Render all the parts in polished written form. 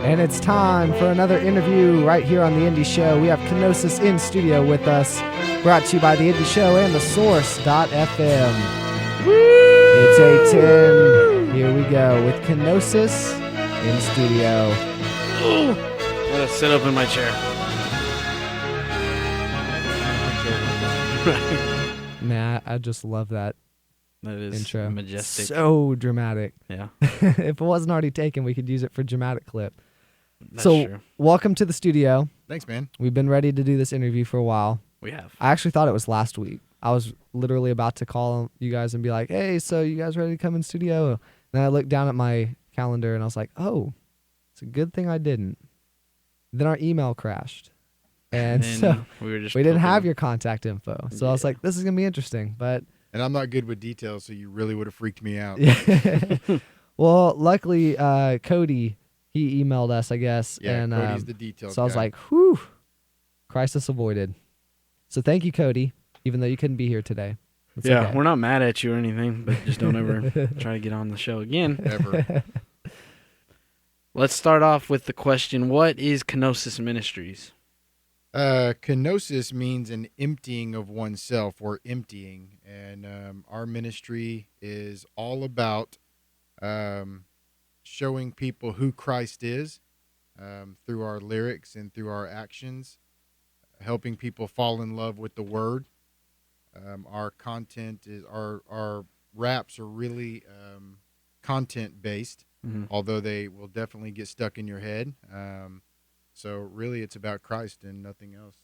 And it's time for another interview right here on The Indie Show. We have Kenosis in studio with us, brought to you by The Indie Show and thesource.fm. It's 8:10. Here we go with Kenosis in studio. I'm going to sit up in my chair. Man, I just love that That is intro. majestic. So dramatic. Yeah, If it wasn't already taken, we could use it for dramatic clip. that's So, true. welcome to the studio. Thanks, man. We've been ready to do this interview for a while. We have. I actually thought it was last week. I was literally about to call you guys and be like, hey, so you guys ready to come in studio? And then I looked down at my calendar and I was like, oh, it's a good thing I didn't. Then our email crashed. And so we were just we didn't have poking. your contact info. So I was Yeah. like, this is going to be interesting. But And I'm not good with details, so you really would have freaked me out. yeah. Well, luckily, Cody, he emailed us, I guess. Yeah, and Cody's the details so I was guy. like, whew, crisis avoided. So thank you, Cody, even though you couldn't be here today. It's Yeah, okay. we're not mad at you or anything, but just don't ever try to get on the show again. Ever. Let's start off with the question, what is Kenosis Ministries? Kenosis means an emptying of oneself or emptying. And our ministry is all about showing people who Christ is through our lyrics and through our actions, helping people fall in love with the Word. Our content is our raps are really content based, although they will definitely get stuck in your head. So really, it's about Christ and nothing else.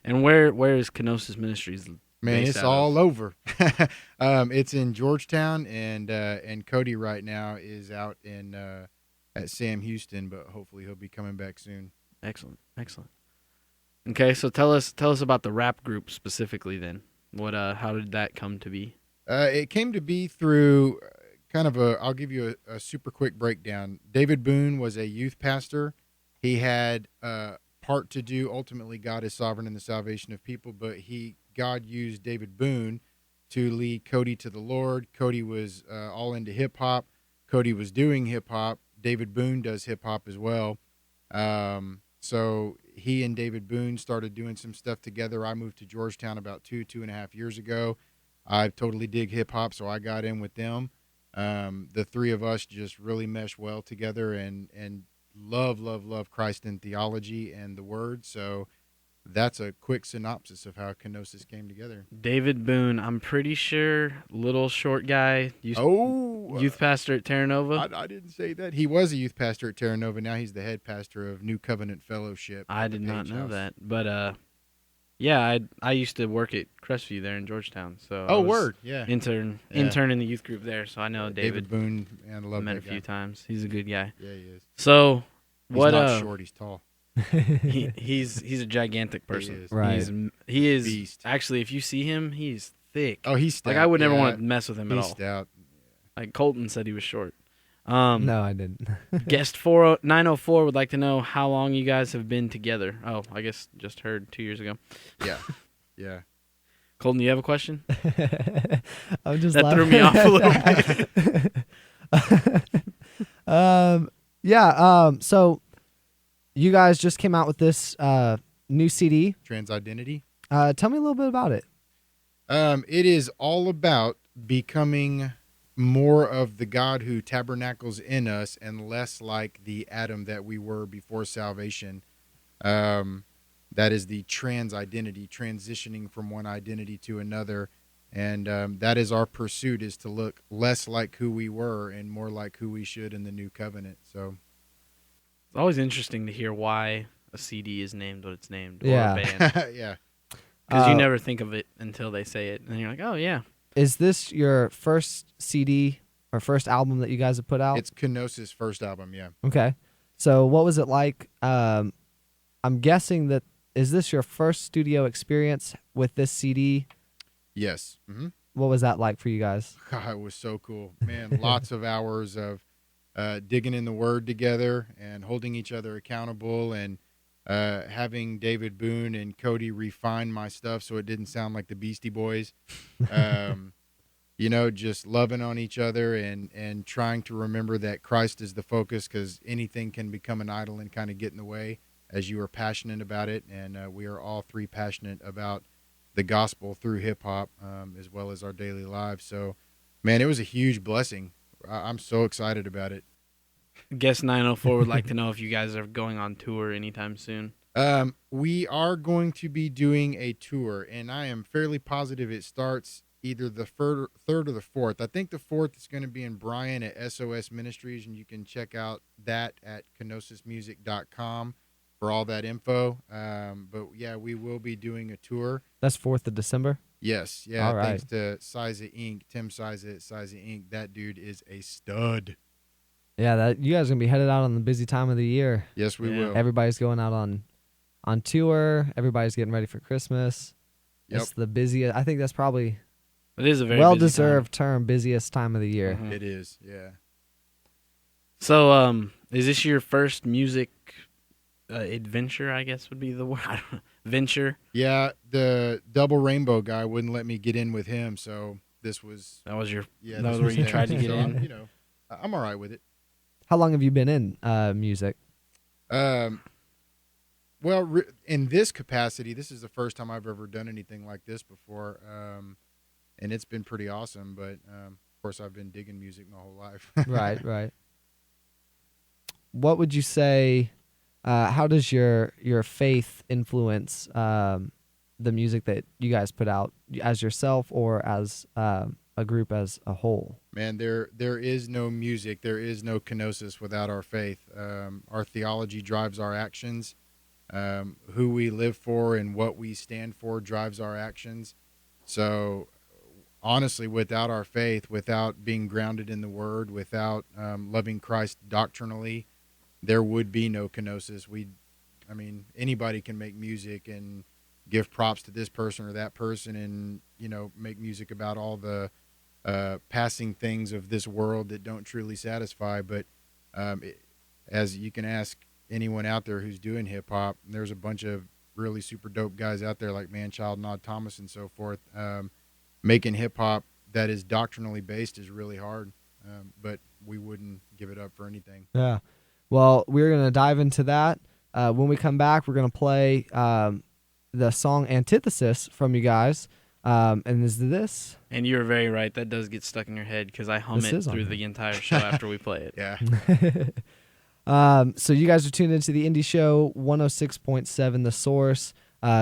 And where is Kenosis Ministries? Man, based it's out all of? over. It's in Georgetown, and Cody right now is out in at Sam Houston, but hopefully he'll be coming back soon. Excellent. Okay, so tell us about the rap group specifically then. How did that come to be? It came to be through kind of I'll give you a super quick breakdown. David Boone was a youth pastor. He had part to do. Ultimately, God is sovereign in the salvation of people, but God used David Boone to lead Cody to the Lord. Cody was all into hip hop. Cody was doing hip hop. David Boone does hip hop as well. So he and David Boone started doing some stuff together. I moved to Georgetown about 2.5 years ago. I totally dig hip hop, so I got in with them. The three of us just really mesh well together and love Christ and theology and the Word. So that's a quick synopsis of how Kenosis came together. David Boone, I'm pretty sure, little short guy, youth pastor at Terra Nova. I didn't say that. He was a youth pastor at Terra Nova. Now he's the head pastor of New Covenant Fellowship. I at the did not Page know House. that, but yeah, I used to work at Crestview there in Georgetown, so I Oh, was word, yeah. intern in the youth group there, so I know David Boone, and I love met that a few guy. times. He's a good guy. Yeah, he is. So He's what? not short. He's tall. He's a gigantic person. He is. Right. He is Beast. actually. If you see him, he's thick. Oh, he's stout. like I would never Yeah, want to mess with him at He's all. stout. Like Colton said, he was short. No, I didn't. Guest 904 would like to know how long you guys have been together. Oh, I guess just heard 2 years ago. Yeah, yeah. Colton, you have a question? I'm just That threw me off a little bit. So you guys just came out with this new CD. Trans identity. Tell me a little bit about it. It is all about becoming more of the God who tabernacles in us and less like the Adam that we were before salvation. That is the trans identity, transitioning from one identity to another. And that is our pursuit, is to look less like who we were and more like who we should in the new covenant. So It's always interesting to hear why a CD is named what it's named, or Yeah. a band, yeah. because you never think of it until they say it, and then you're like, oh yeah. Is this your first CD or first album that you guys have put out? It's Kenosis' first album, yeah. Okay. So what was it like? I'm guessing that, is this your first studio experience with this CD? Yes. Mm-hmm. What was that like for you guys? God, it was so cool. Man, lots of hours of digging in the Word together and holding each other accountable, and having David Boone and Cody refine my stuff so it didn't sound like the Beastie Boys. just loving on each other and trying to remember that Christ is the focus, because anything can become an idol and kind of get in the way, as you are passionate about it. And we are all three passionate about the gospel through hip hop, as well as our daily lives. So, man, it was a huge blessing. I'm so excited about it. Guest 904 would like to know if you guys are going on tour anytime soon. We are going to be doing a tour, and I am fairly positive it starts either the third or the fourth. I think the fourth is going to be in Bryan at SOS Ministries, and you can check out that at Kenosismusic.com for all that info. But yeah, we will be doing a tour. That's 4th of December? Yes. Yeah. All right. Thanks to Siza Inc., Tim Siza at Siza Inc. That dude is a stud. Yeah, you guys are going to be headed out on the busy time of the year. Yes, we will. Everybody's going out on tour. Everybody's getting ready for Christmas. Yep. It's the busiest. I think that's probably It is a very well-deserved term, busiest time of the year. Mhm. It is, yeah. So, is this your first music adventure, I guess would be the word? I don't know. Venture? Yeah, the Double Rainbow guy wouldn't let me get in with him, so this was... That was this where was you that. tried to get So in? I'm all right with it. How long have you been in music? Well, in this capacity, this is the first time I've ever done anything like this before, and it's been pretty awesome. But of course, I've been digging music my whole life. Right. What would you say? How does your faith influence the music that you guys put out as yourself or as a group as a whole? Man, there is no music, there is no kenosis without our faith. Our theology drives our actions. Who we live for and what we stand for drives our actions. So, honestly, without our faith, without being grounded in the Word, without loving Christ doctrinally, there would be no kenosis. Anybody can make music and give props to this person or that person, and make music about all the passing things of this world that don't truly satisfy. But as you can ask anyone out there who's doing hip hop, there's a bunch of really super dope guys out there like Manchild, Nod Thomas, and so forth. Making hip hop that is doctrinally based is really hard, but we wouldn't give it up for anything. Yeah. Well, we're going to dive into that. When we come back, we're going to play the song Antithesis from you guys. And is this? And you're very right. That does get stuck in your head because I hum This it is on through here. the entire show after we play it. Yeah. So you guys are tuned into the Indie Show 106.7 The Source.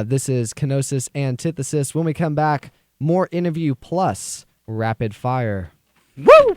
This is Kenosis Antithesis. When we come back, more interview plus rapid fire. Woo!